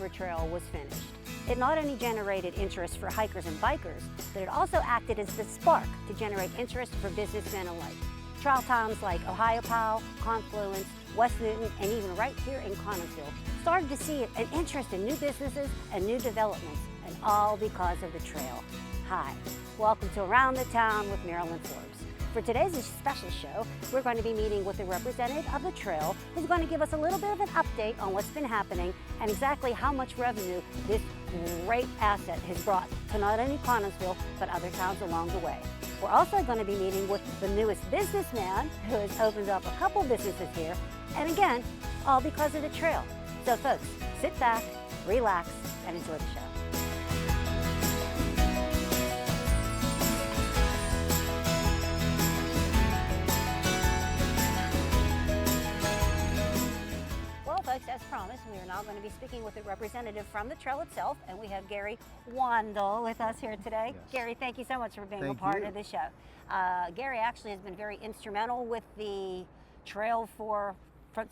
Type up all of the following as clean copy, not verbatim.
River Trail was finished. It not only generated interest for hikers and bikers, but it also acted as the spark to generate interest for businessmen alike. Trail towns like Ohiopyle, Confluence, West Newton, and even right here in Connellsville started to see an interest in new businesses and new developments, and all because of the trail. Hi, welcome to Around the Town with Marilyn Forbes. For today's special show, we're going to be meeting with a representative of the trail who's going to give us a little bit of an update on what's been happening and exactly how much revenue this great asset has brought to not only Connellsville, but other towns along the way. We're also going to be meeting with the newest businessman who has opened up a couple businesses here, and again, all because of the trail. So folks, sit back, relax, and enjoy the show. Folks, as promised, we are now going to be speaking with a representative from the trail itself, and we have Gary Wandel with us here today. Yes. Gary, thank you so much for being a part of the show. Gary actually has been very instrumental with the trail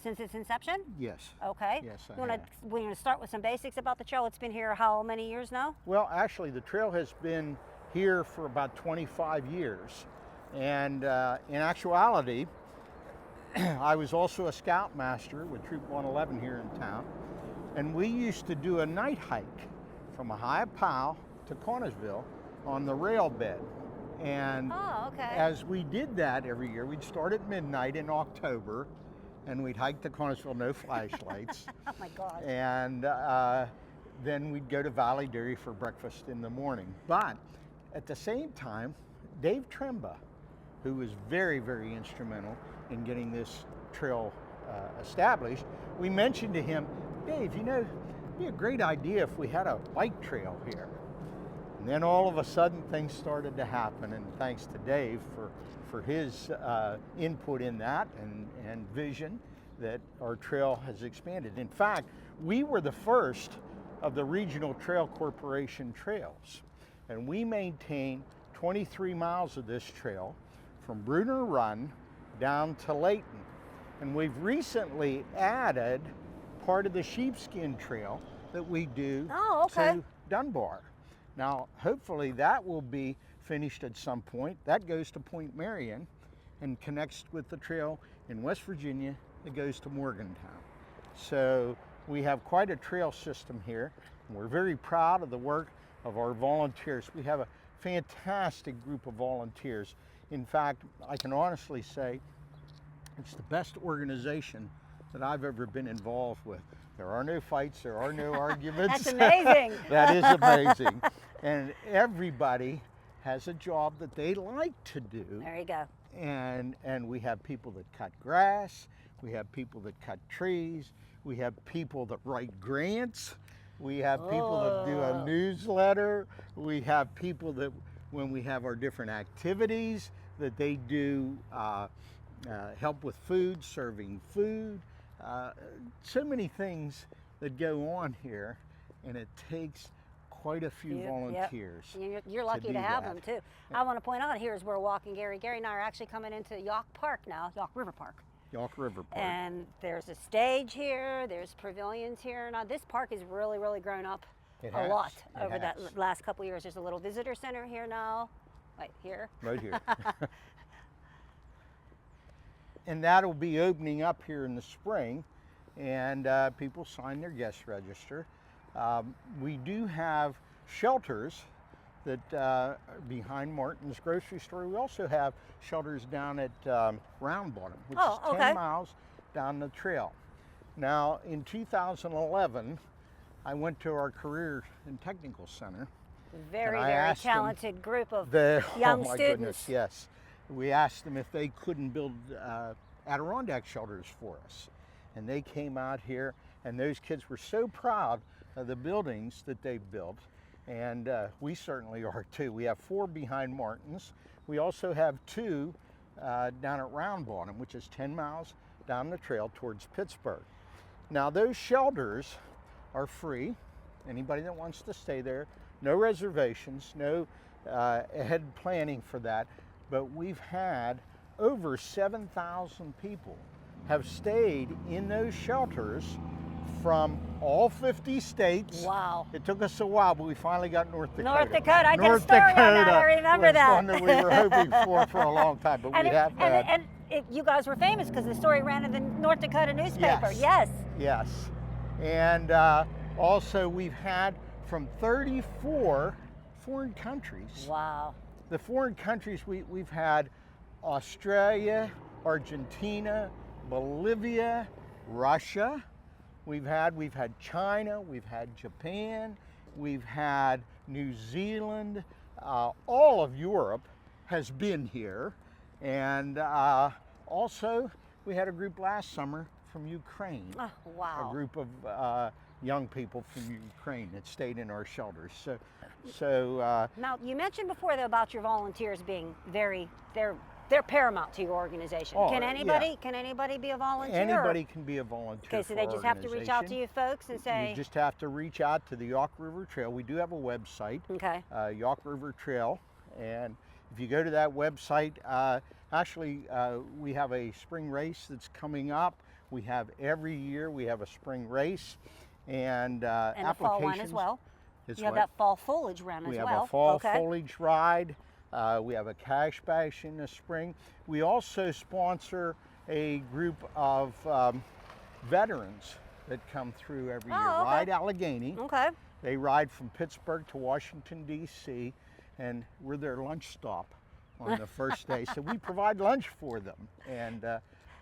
since its inception? Yes. Okay. Yes, we're going to start with some basics about the trail. It's been here how many years now? Well, actually, the trail has been here for about 25 years. And in actuality, I was also a scoutmaster with Troop 111 here in town, and we used to do a night hike from Ohiopyle to Connellsville on the rail bed. And as we did that every year, we'd start at midnight in October, and we'd hike to Connellsville, no flashlights. Oh my God. And then we'd go to Valley Dairy for breakfast in the morning. But at the same time, Dave Tremba, who was very, very instrumental in getting this trail established, we mentioned to him, Dave, you know, it'd be a great idea if we had a bike trail here. And then all of a sudden things started to happen, and thanks to Dave for his input in that and vision that our trail has expanded. In fact, we were the first of the Regional Trail Corporation trails, and we maintain 23 miles of this trail from Bruner Run down to Layton. And we've recently added part of the sheepskin trail that we do to Dunbar. Now, hopefully that will be finished at some point. That goes to Point Marion and connects with the trail in West Virginia that goes to Morgantown. So we have quite a trail system here, and we're very proud of the work of our volunteers. We have a fantastic group of volunteers. In fact, I can honestly say it's the best organization that I've ever been involved with. There are no fights, there are no arguments. That's amazing. That is amazing. And everybody has a job that they like to do. There you go. And we have people that cut grass, we have people that cut trees, we have people that write grants, we have people that do a newsletter, we have people that, when we have our different activities, that they do help with food, serving food, so many things that go on here, and it takes quite a few volunteers. Yep. You're lucky to have them too. I want to point out, here's where we're walking. Gary and I are actually coming into Yough Park now, Yough River Park. Yough River Park. And there's a stage here, there's pavilions here. Now this park has really, really grown up a lot over that last couple of years. There's a little visitor center here now, right here. Right here. And that'll be opening up here in the spring, and people sign their guest register. We do have shelters that are behind Martin's grocery store. We also have shelters down at Round Bottom, which is 10 miles down the trail. Now, in 2011, I went to our Career and Technical Center. Very talented group of young students. Goodness, yes. We asked them if they couldn't build Adirondack shelters for us. And they came out here, and those kids were so proud of the buildings that they've built. And we certainly are too. We have 4 behind Martin's. We also have 2 down at Round Bottom, which is 10 miles down the trail towards Pittsburgh. Now those shelters are free. Anybody that wants to stay there, no reservations, no ahead planning for that. But we've had over 7,000 people have stayed in those shelters from all 50 states. Wow. It took us a while, but we finally got North Dakota. North Dakota, I did a North story on that, Dakota I remember was that. one that we were hoping for a long time, but we have had. You guys were famous because the story ran in the North Dakota newspaper. Yes. Yes. And also we've had from 34 foreign countries. Wow. The foreign countries we've had Australia, Argentina, Bolivia, Russia. We've had China, we've had Japan, we've had New Zealand, all of Europe has been here. And also we had a group last summer from Ukraine. Oh, wow. A group of young people from Ukraine that stayed in our shelters. So now you mentioned before though about your volunteers being they're paramount to your organization. Oh, can anybody be a volunteer? Anybody can be a volunteer. Okay, so they just have to reach out to you folks and say. You just have to reach out to the Yough River Trail. We do have a website. Okay. Yough River Trail, and if you go to that website, actually we have a spring race that's coming up. We have every year we have a spring race, and applications. The fall one as well. You have that fall foliage run as well. We have a fall foliage ride. We have a cash bash in the spring. We also sponsor a group of veterans that come through every year. Okay. Ride Allegheny. Okay. They ride from Pittsburgh to Washington, D.C., and we're their lunch stop on the first day. So we provide lunch for them, and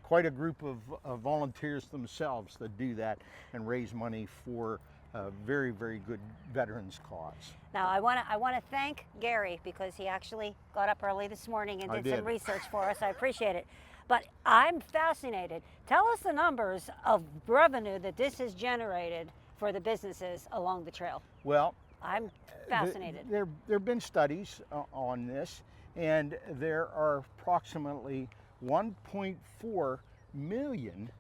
quite a group of volunteers themselves that do that and raise money for a very, very good veterans cause. Now I want to thank Gary because he actually got up early this morning and did some research for us. I appreciate it. But I'm fascinated. Tell us the numbers of revenue that this has generated for the businesses along the trail. Well, I'm fascinated. There have been studies on this, and there are approximately 1.4 million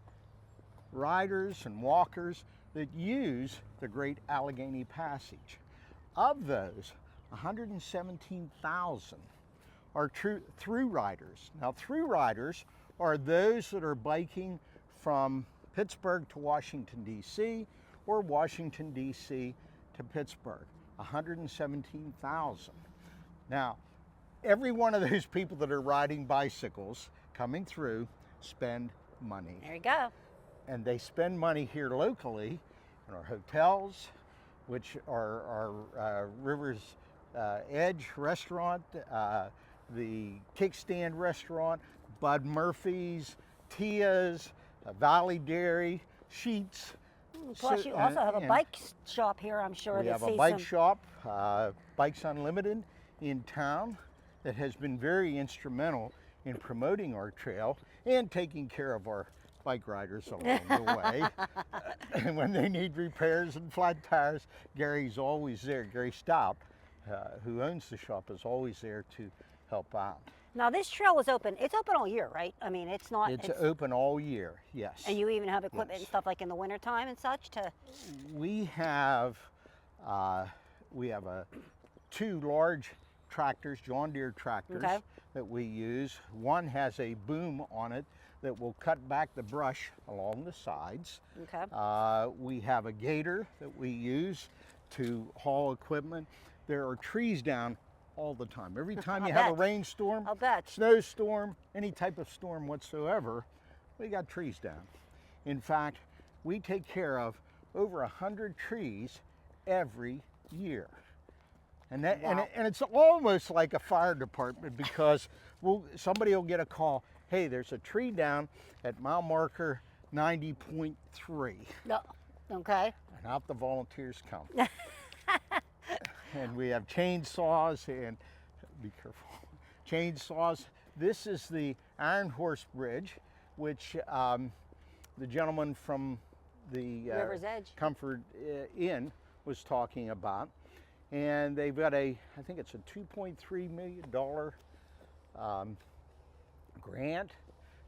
riders and walkers that use the Great Allegheny Passage. Of those, 117,000 are through riders. Now, through riders are those that are biking from Pittsburgh to Washington, D.C., or Washington, D.C. to Pittsburgh, 117,000. Now, every one of those people that are riding bicycles coming through spend money. There you go. And they spend money here locally in our hotels, which are River's Edge restaurant, the Kickstand restaurant, Bud Murphy's, Tia's, Valley Dairy, Sheets. Plus, you also have a bike shop here, I'm sure. We have a bike shop, Bikes Unlimited, in town that has been very instrumental in promoting our trail and taking care of our bike riders along the way. And when they need repairs and flat tires, Gary's always there. Gary Stout, who owns the shop, is always there to help out. Now this trail is open. It's open all year, right? I mean, it's not. It's open all year, yes. And you even have equipment and stuff like in the wintertime and such to. We have two large tractors, John Deere tractors, that we use. One has a boom on it that will cut back the brush along the sides. Okay. We have a gator that we use to haul equipment. There are trees down all the time. Every time you have a rainstorm, snowstorm, any type of storm whatsoever, we got trees down. In fact, we take care of over 100 trees every year. And that, and it's almost like a fire department because somebody will get a call, hey, there's a tree down at mile marker 90.3. No. Okay. And out the volunteers come. And we have chainsaws, and be careful, chainsaws. This is the Iron Horse Bridge, which the gentleman from the River's Edge Comfort Inn was talking about. And they've got I think it's a $2.3 million grant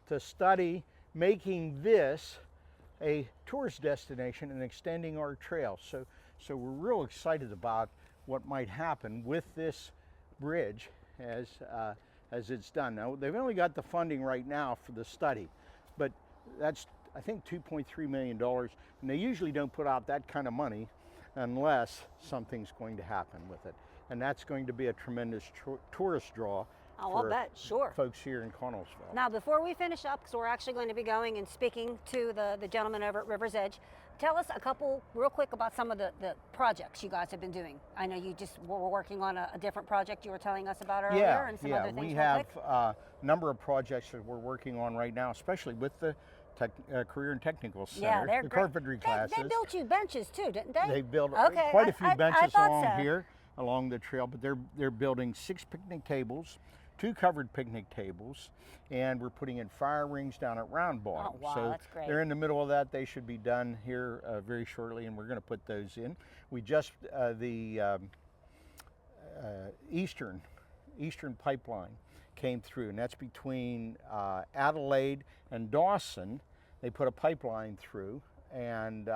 to study making this a tourist destination and extending our trail. So we're real excited about what might happen with this bridge as it's done. Now, they've only got the funding right now for the study, but that's I think $2.3 million, and they usually don't put out that kind of money unless something's going to happen with it. And that's going to be a tremendous tourist draw I'll bet, sure. folks here in Connellsville. Now, before we finish up, because we're actually going to be going and speaking to the gentleman over at River's Edge, tell us a couple real quick about some of the projects you guys have been doing. I know you just were working on a different project you were telling us about earlier, and some other things. We have a number of projects that we're working on right now, especially with the Career and Technical Center, yeah, they're the great. carpentry classes. They built you benches too, didn't they? They built okay. quite a few benches along so. here, along the trail, but they're building 6 picnic tables, 2 covered picnic tables, and we're putting in fire rings down at Round Bottom. Oh, wow, so that's great. they're in the middle of that. They should be done here very shortly, and we're going to put those in. We just, the Eastern Pipeline came through, and that's between Adelaide and Dawson. They put a pipeline through, and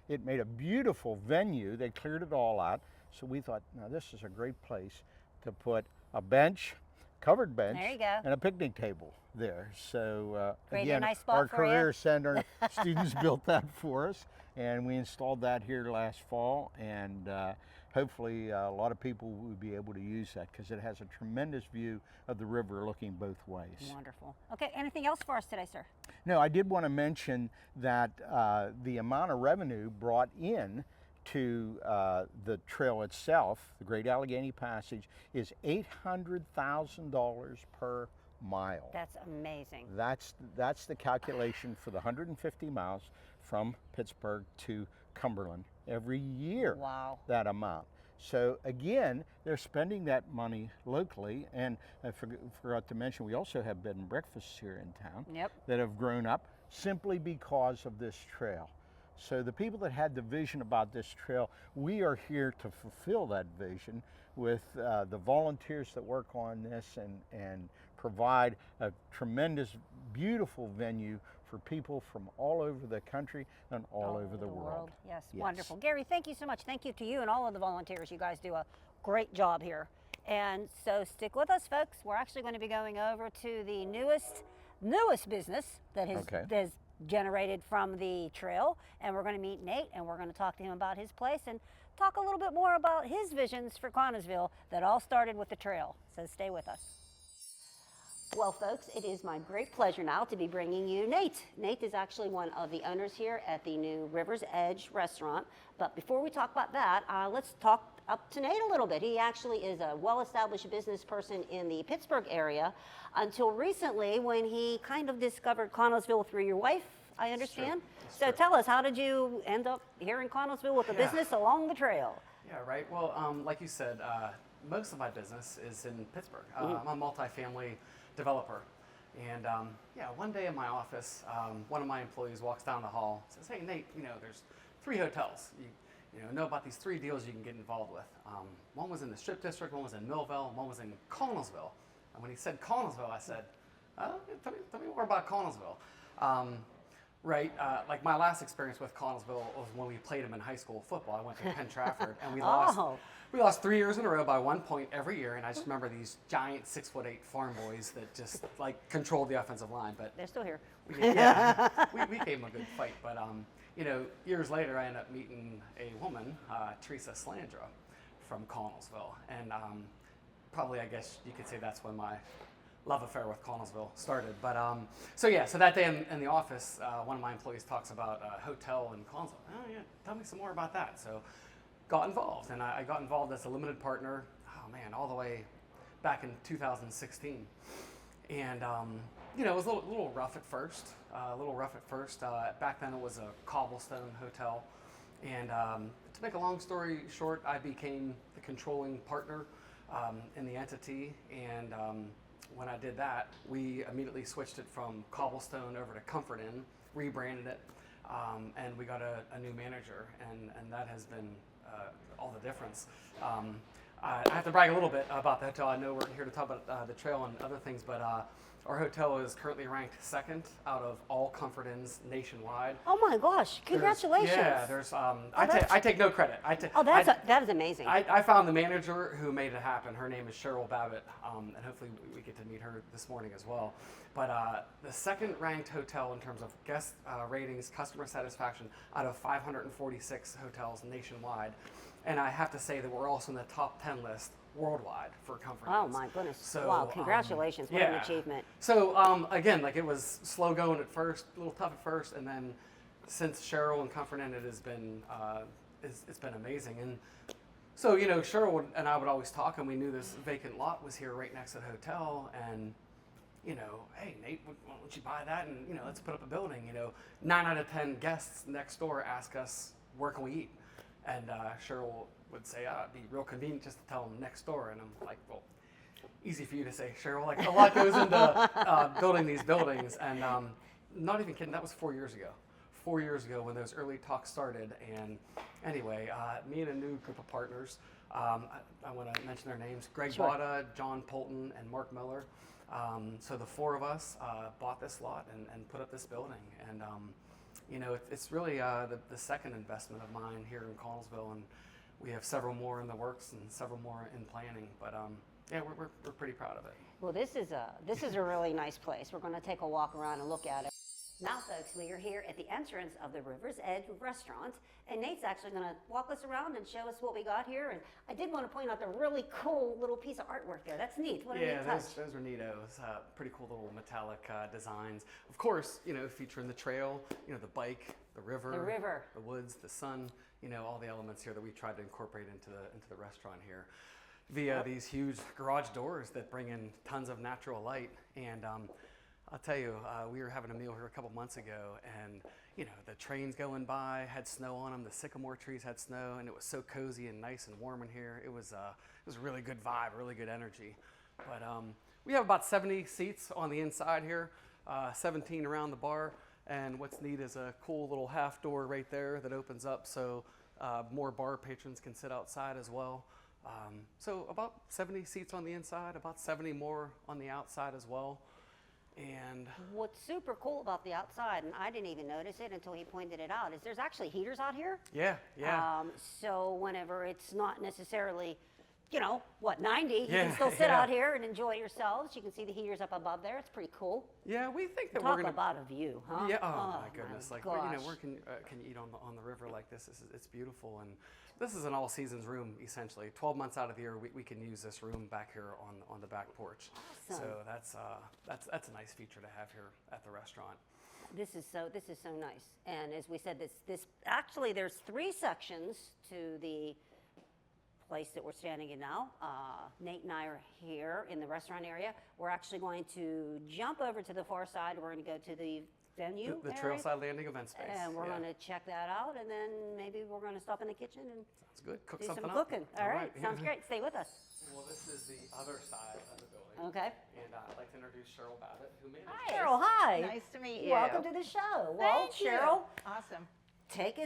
it made a beautiful venue. They cleared it all out. So we thought, now this is a great place to put a bench, covered bench, there you go. and a picnic table there. So again, nice spot our for Career you. Center students built that for us, and we installed that here last fall, and hopefully a lot of people will be able to use that because it has a tremendous view of the river looking both ways. Wonderful. Okay, anything else for us today, sir? No, I did want to mention that the amount of revenue brought in to the trail itself, the Great Allegheny Passage, is $800,000 per mile. That's amazing. That's the calculation for the 150 miles from Pittsburgh to Cumberland every year. Wow. That amount. So again, they're spending that money locally, and I forgot to mention, we also have bed and breakfasts here in town that have grown up simply because of this trail. So the people that had the vision about this trail, we are here to fulfill that vision with the volunteers that work on this and provide a tremendous, beautiful venue for people from all over the country and all over the world. Yes, wonderful. Gary, thank you so much. Thank you to you and all of the volunteers. You guys do a great job here. And so stick with us, folks. We're actually going to be going over to the newest business that has generated from the trail, and we're going to meet Nate, and we're going to talk to him about his place and talk a little bit more about his visions for Connellsville that all started with the trail. So stay with us. Well, folks, it is my great pleasure now to be bringing you Nate. Nate is actually one of the owners here at the new River's Edge restaurant. But before we talk about that, let's talk up to Nate a little bit. He actually is a well-established business person in the Pittsburgh area until recently when he kind of discovered Connellsville through your wife, I understand. So tell us, how did you end up here in Connellsville with a business along the trail? Yeah, right. Well, like you said, most of my business is in Pittsburgh. I'm a multifamily developer. And one day in my office, one of my employees walks down the hall and says, "Hey, Nate, there's 3 hotels. You know about these 3 deals you can get involved with. One was in the Strip District, one was in Millville, and one was in Connellsville." And when he said Connellsville, I said, tell me more about Connellsville. Like my last experience with Connellsville was when we played them in high school football. I went to Penn Trafford, and we lost 3 years in a row by 1 point every year. And I just remember these giant 6'8" farm boys that just controlled the offensive line. But they're still here. we gave them a good fight. But years later, I ended up meeting a woman, Teresa Slandra, from Connellsville, and probably, I guess you could say, that's when my love affair with Connellsville started. But so that day in the office, one of my employees talks about a hotel in Connellsville. Oh yeah, tell me some more about that. So got involved, and I got involved as a limited partner. Oh man, all the way back in 2016, and it was a little rough at first. Back then it was a cobblestone hotel, and to make a long story short, I became the controlling partner in the entity, and when I did that, we immediately switched it from cobblestone over to Comfort Inn, rebranded it, and we got a new manager, and that has been all the difference. I have to brag a little bit about the hotel. I know we're here to talk about the trail and other things, but Our hotel is currently ranked second out of all Comfort Inns nationwide. Oh my gosh! Congratulations. I take no credit. That is amazing. I found the manager who made it happen. Her name is Cheryl Babbitt, and hopefully we get to meet her this morning as well. But the second ranked hotel in terms of guest ratings, customer satisfaction out of 546 hotels nationwide. And I have to say that we're also in the top 10 list worldwide for Comfort Inns. Oh my goodness. So, wow, congratulations. What an achievement. So again, like it was slow going at first, a little tough at first, and then since Cheryl and Comfort Inn, it has been it's been amazing. And so, you know, Cheryl and I would always talk, and we knew this vacant lot was here right next to the hotel, and you know, hey Nate, why don't you buy that, and you know, let's put up a building. You know, 9 out of 10 guests next door ask us, where can we eat? And Cheryl would say, it'd be real convenient just to tell them next door. And I'm like, well, easy for you to say, Cheryl. Like, a lot goes into building these buildings. And not even kidding, that was 4 years ago. 4 years ago when those early talks started. And anyway, me and a new group of partners, I want to mention their names, Greg Botta, John Polton, and Mark Miller. So the four of us bought this lot and put up this building. And you know, it's really the second investment of mine here in Connellsville, and we have several more in the works and several more in planning. But yeah, we're pretty proud of it. Well, this is a really nice place. We're going to take a walk around and look at it. Now, folks, we are here at the entrance of the River's Edge restaurant, and Nate's actually going to walk us around and show us what we got here. And I did want to point out the really cool little piece of artwork there. That's neat. What a neat touch. Those are neatos. Pretty cool little metallic designs. Of course, you know, featuring the trail, you know, the bike, the river, the woods, the sun. You know, all the elements here that we tried to incorporate into the restaurant here, via these huge garage doors that bring in tons of natural light. And I'll tell you, we were having a meal here a couple months ago, and you know, the trains going by had snow on them. The sycamore trees had snow, and it was so cozy and nice and warm in here. It was a really good vibe, really good energy. But we have about 70 seats on the inside here, 17 around the bar. And what's neat is a cool little half door right there that opens up, so more bar patrons can sit outside as well. So about 70 seats on the inside, about 70 more on the outside as well. And what's super cool about the outside, and I didn't even notice it until he pointed it out, is there's actually heaters out here. Yeah. So whenever it's not necessarily, you know, 90, you can still sit out here and enjoy yourselves. You can see the heaters up above there. It's pretty cool. Yeah, we think that Talk we're going to about a view, huh? Yeah. Oh my goodness! Like, you know, where can you eat on the river like this? It's beautiful, and this is an all seasons room essentially. 12 months out of the year, we can use this room back here on the back porch. Awesome. So that's a nice feature to have here at the restaurant. This is so nice. And as we said, this actually there's 3 sections to the place that we're standing in now. Nate and I are here in the restaurant area. We're actually going to jump over to the far side. We're going to go to the venue, the Trailside Landing event space, and we're going to check that out. And then maybe we're going to stop in the kitchen and sounds good. Cook do something some up. cooking. All right, sounds great. Stay with us. Well, this is the other side of the building. Okay. And I'd like to introduce Cheryl Babbitt, who made it. Hi, Cheryl. Hi. Nice to meet you. Welcome to the show. Well, Thank you. Cheryl, Awesome. take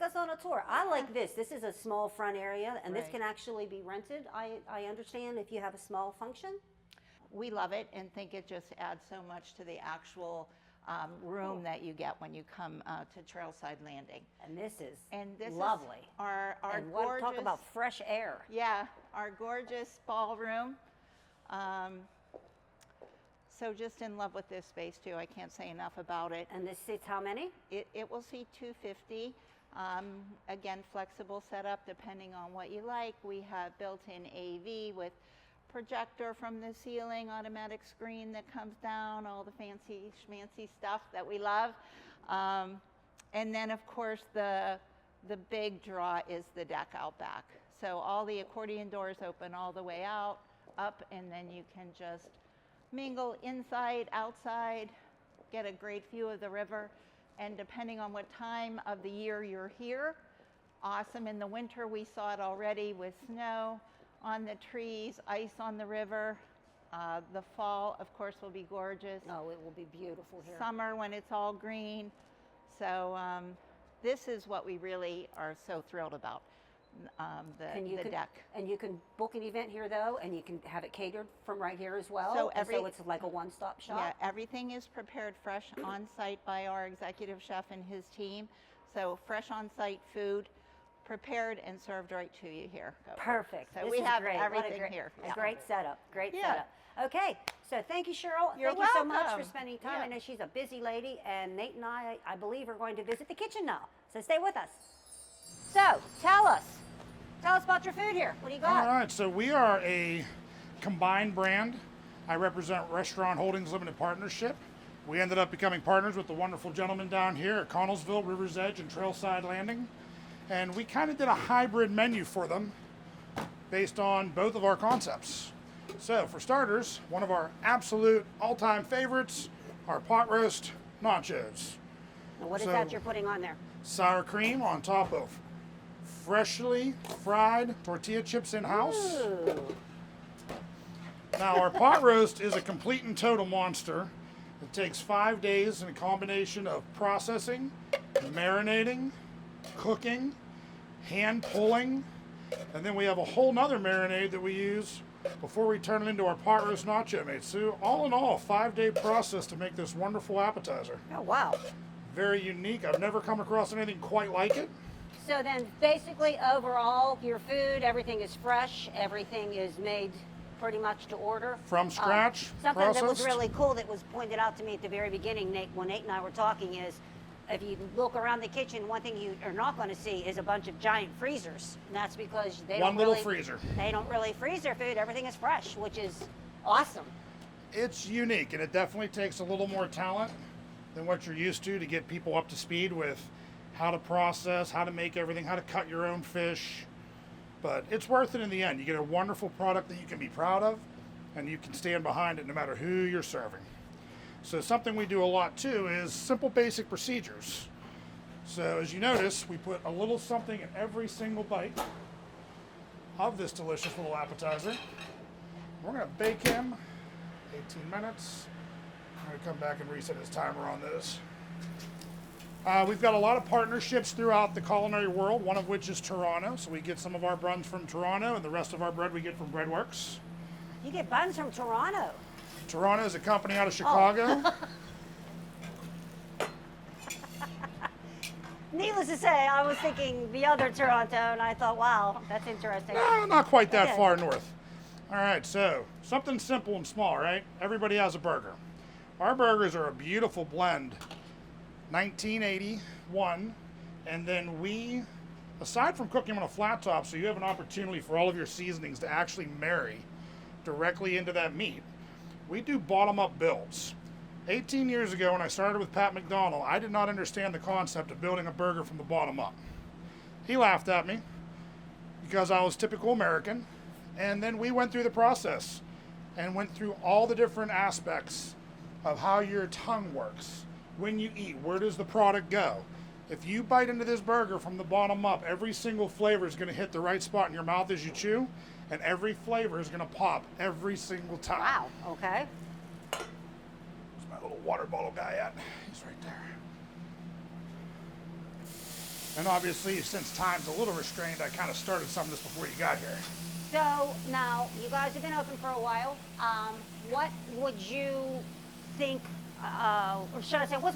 us on a tour. I like this. This is a small front area, and this Right. can actually be rented. I understand if you have a small function. We love it and think it just adds so much to the actual room that you get when you come to Trailside Landing. And this is Lovely. is Our and gorgeous, talk about fresh air. yeah, our gorgeous ballroom. So just in love with this space too. I can't say enough about it. And this seats how many? It will seat 250. Again, flexible setup depending on what you like. We have built-in AV with projector from the ceiling, automatic screen that comes down, all the fancy schmancy stuff that we love. And then of course the big draw is the deck out back. So all the accordion doors open all the way out, up, and then you can just mingle inside, outside, get a great view of the river. And depending on what time of the year you're here, awesome. In the winter, we saw it already with snow on the trees, ice on the river. The fall, of course, will be gorgeous. Oh, it will be beautiful here. Summer when it's all green. So this is what we really are so thrilled about. the deck. And you can book an event here though, and you can have it catered from right here as well. So So it's like a one-stop shop. Yeah, everything is prepared fresh on site by our executive chef and his team. So fresh on site food, prepared and served right to you here. Perfect. So This we is have great. What a everything great, here. A Yeah. great setup. Great Yeah. setup. Okay, so thank you, Cheryl. You're thank you so much for welcome. spending time. Yeah. I know she's a busy lady, and Nate and I believe, are going to visit the kitchen now. So stay with us. So tell us about your food here. What do you got? All right, so we are a combined brand. I represent Restaurant Holdings Limited Partnership. We ended up becoming partners with the wonderful gentleman down here at Connellsville, River's Edge, and Trailside Landing. And we kind of did a hybrid menu for them based on both of our concepts. So for starters, one of our absolute all-time favorites, our pot roast nachos. Now, what is So- that you're putting on there? Sour cream on top of freshly fried tortilla chips in-house. Ooh. Now our pot roast is a complete and total monster. It takes 5 days in a combination of processing, marinating, cooking, hand pulling, and then we have a whole nother marinade that we use before we turn it into our pot roast nacho meat. So all in all, a 5-day process to make this wonderful appetizer. Oh, wow. Very unique. I've never come across anything quite like it. So then basically overall, your food, everything is fresh, everything is made pretty much to order. From scratch, Something that was processed. really cool that was pointed out to me at the very beginning, Nate, when Nate and I were talking, is if you look around the kitchen, one thing you are not going to see is a bunch of giant freezers. And that's because they One don't little really, freezer. They don't really freeze their food. Everything is fresh, which is awesome. It's unique, and it definitely takes a little more talent than what you're used to get people up to speed with how to process, how to make everything, how to cut your own fish. But it's worth it in the end. You get a wonderful product that you can be proud of, and you can stand behind it no matter who you're serving. So something we do a lot too is simple basic procedures. So as you notice, we put a little something in every single bite of this delicious little appetizer. We're gonna bake him 18 minutes. I'm gonna come back and reset his timer on this. We've got a lot of partnerships throughout the culinary world, one of which is Toronto. So we get some of our buns from Toronto, and the rest of our bread we get from Breadworks. You get buns from Toronto. Toronto is a company out of Chicago. Needless to say, I was thinking the other Toronto, and I thought, wow, that's interesting. No, not quite that Okay. far north. All right, so something simple and small, right? Everybody has a burger. Our burgers are a beautiful blend. 1981, and then we, aside from cooking them on a flat top, so you have an opportunity for all of your seasonings to actually marry directly into that meat, we do bottom-up builds. 18 years ago when I started with Pat McDonald, I did not understand the concept of building a burger from the bottom up. He laughed at me because I was typical American, and then we went through the process and went through all the different aspects of how your tongue works. When you eat, where does the product go? If you bite into this burger from the bottom up, every single flavor is going to hit the right spot in your mouth as you chew, and every flavor is going to pop every single time. Wow, okay. Where's my little water bottle guy at? He's right there. And obviously, since time's a little restrained, I kind of started some of this before you got here. So now you guys have been open for a while. What would you think, or should I say, what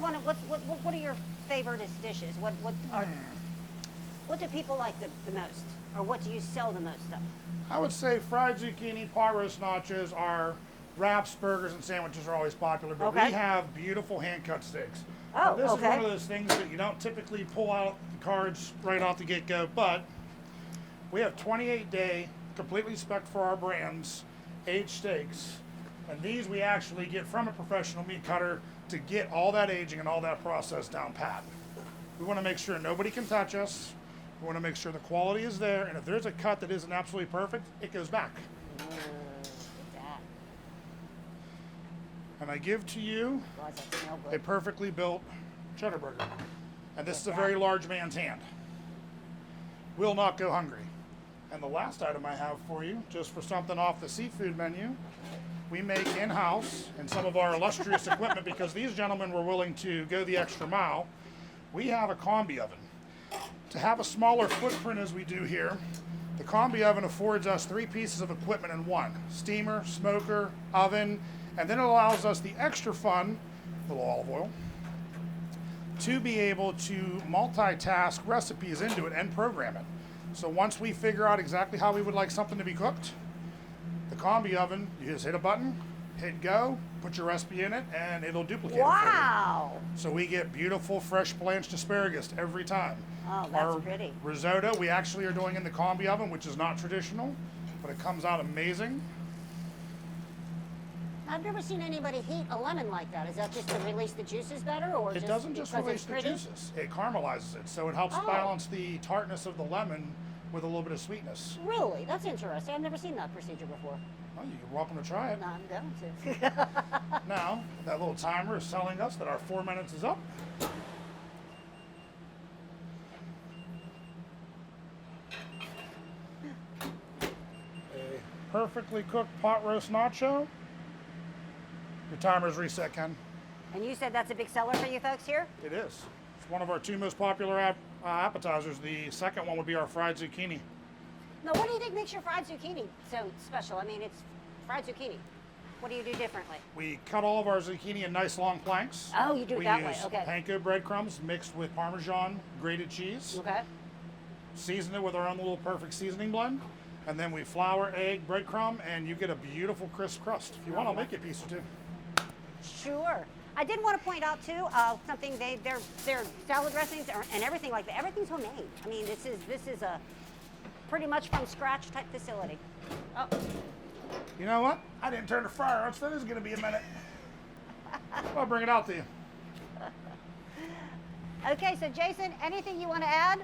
are your favorite dishes? What do people like the most, or what do you sell the most of? I would say fried zucchini, pot roast nachos, our wraps, burgers, and sandwiches are always popular, but Okay. we have beautiful hand-cut steaks. Oh, Now, this okay. is one of those things that you don't typically pull out the cards right off the get-go, but we have 28-day, completely spec'd for our brands, aged steaks, and these we actually get from a professional meat cutter to get all that aging and all that process down pat. We want to make sure nobody can touch us. We want to make sure the quality is there, and if there's a cut that isn't absolutely perfect, it goes back. And I give to you God, that smell a good. perfectly built cheddar burger. And this is a very large man's hand. Will not go hungry. And the last item I have for you, just for something off the seafood menu, we make in-house in some of our illustrious equipment because these gentlemen were willing to go the extra mile. We have a combi oven. To have a smaller footprint as we do here, the combi oven affords us 3 pieces of equipment in one: steamer, smoker, oven, and then it allows us the extra fun, a little olive oil, to be able to multitask recipes into it and program it. So once we figure out exactly how we would like something to be cooked, the combi oven, you just hit a button, hit go, put your recipe in it, and it'll duplicate it for you. Wow. So we get beautiful, fresh blanched asparagus every time. Oh, that's Our pretty. risotto, we actually are doing in the combi oven, which is not traditional, but it comes out amazing. I've never seen anybody heat a lemon like that. Is that just to release the juices better, or It doesn't just because release it's the pretty? juices, it caramelizes it, so it helps Oh. balance the tartness of the lemon with a little bit of sweetness. Really? That's interesting. I've never seen that procedure before. Well, you're welcome to try it. No, I'm going to. Now, that little timer is telling us that our 4 minutes is up. A perfectly cooked pot roast nacho. Your timer's reset, Ken. And you said that's a big seller for you folks here? It is. It's one of our 2 most popular appetizers. The second one would be our fried zucchini. Now, what do you think makes your fried zucchini so special? I mean, it's fried zucchini. What do you do differently? We cut all of our zucchini in nice long planks. Oh, you do it that way, okay. We use panko breadcrumbs mixed with Parmesan grated cheese. Okay. Season it with our own little perfect seasoning blend. And then we flour, egg, breadcrumb, and you get a beautiful crisp crust. If you want, I'll make you a piece or two. Sure. I did want to point out too something. Their salad dressings and everything like that. Everything's homemade. I mean, this is a pretty much from scratch type facility. Oh, You know what? I didn't turn the fryer on, so that is going to be a minute. I'll bring it out to you. okay. So Jason, anything you want to add?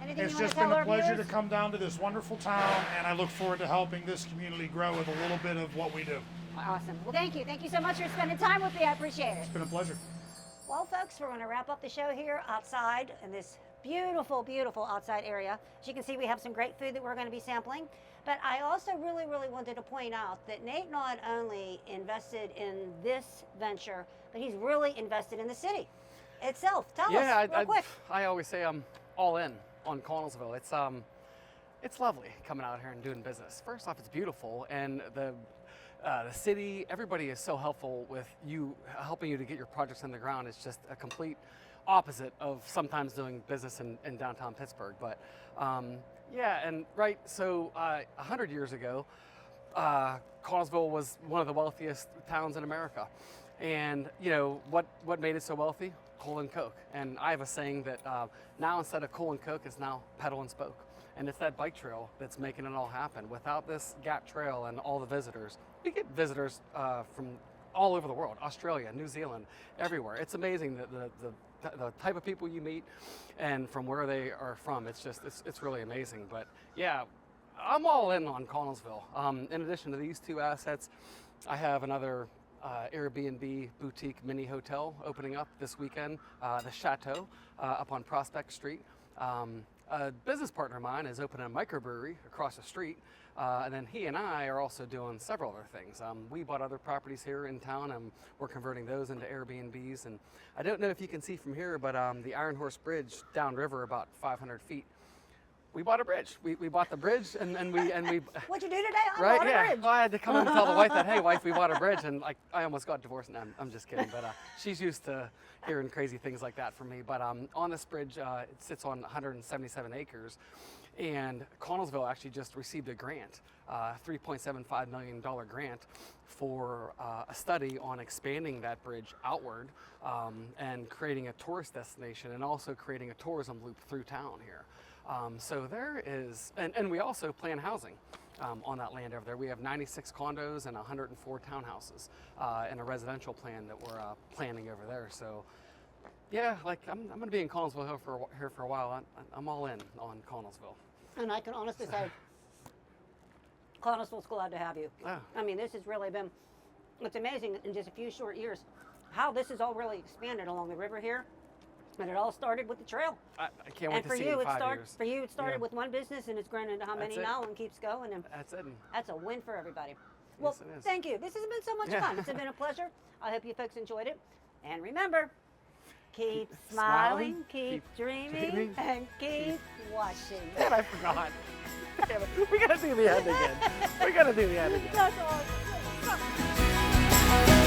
Anything It's you want just to tell been a our pleasure to viewers? come down to this wonderful town, and I look forward to helping this community grow with a little bit of what we do. Awesome. Well, thank you. Thank you so much for spending time with me. I appreciate it. It's been a pleasure. Well, folks, we're going to wrap up the show here outside in this beautiful, beautiful outside area. As you can see, we have some great food that we're going to be sampling. But I also really, really wanted to point out that Nate not only invested in this venture, but he's really invested in the city itself. Tell us real quick. I always say I'm all in on Connellsville. It's lovely coming out here and doing business. First off, it's beautiful, and the city, everybody is so helpful with you, helping you to get your projects on the ground. It's just a complete opposite of sometimes doing business in downtown Pittsburgh. But yeah, and right, so 100 years ago, Connellsville was one of the wealthiest towns in America. And you know, what made it so wealthy? Coal and coke. And I have a saying that now instead of coal and coke, it's now pedal and spoke. And it's that bike trail that's making it all happen. Without this Gap Trail and all the visitors, we get visitors from all over the world, Australia, New Zealand, everywhere. It's amazing the type of people you meet and from where they are from. It's just, it's really amazing. But yeah, I'm all in on Connellsville. In addition to these 2 assets, I have another Airbnb boutique mini hotel opening up this weekend, the Chateau up on Prospect Street. A business partner of mine is opening a microbrewery across the street, and then he and I are also doing several other things. We bought other properties here in town, and we're converting those into Airbnbs. And I don't know if you can see from here, but the Iron Horse Bridge downriver about 500 feet. We bought a bridge. We bought the bridge, and we. What'd you do today? I Right? bought a Yeah. bridge. Well, I had to come in and tell the wife that, hey, wife, we bought a bridge, and like I almost got divorced. And I'm just kidding, but she's used to hearing crazy things like that from me. But on this bridge, it sits on 177 acres, and Connellsville actually just received a grant, $3.75 million grant for a study on expanding that bridge outward and creating a tourist destination, and also creating a tourism loop through town here. So there is, and we also plan housing on that land over there. We have 96 condos and 104 townhouses and a residential plan that we're planning over there. So yeah, like I'm going to be in Connellsville here for a while. I'm all in on Connellsville. And I can honestly say, Connellsville's glad to have you. Yeah. I mean, this has really been, it's amazing in just a few short years how this has all really expanded along the river here. And it all started with the trail. I can't wait And to for see you, it in 5 years. For you, it started Yeah. with one business, and it's grown into how many That's it. now, and keeps going. And That's it. that's a win for everybody. Well, Yes, it is. thank you. This has been so much Yeah. fun. It's been a pleasure. I hope you folks enjoyed it. And remember, Keep Keep smiling, smiling, keep keep dreaming, dreaming, and keep watching. And I forgot. Damn it. We gotta do the end again. We gotta do the end again. That's awesome.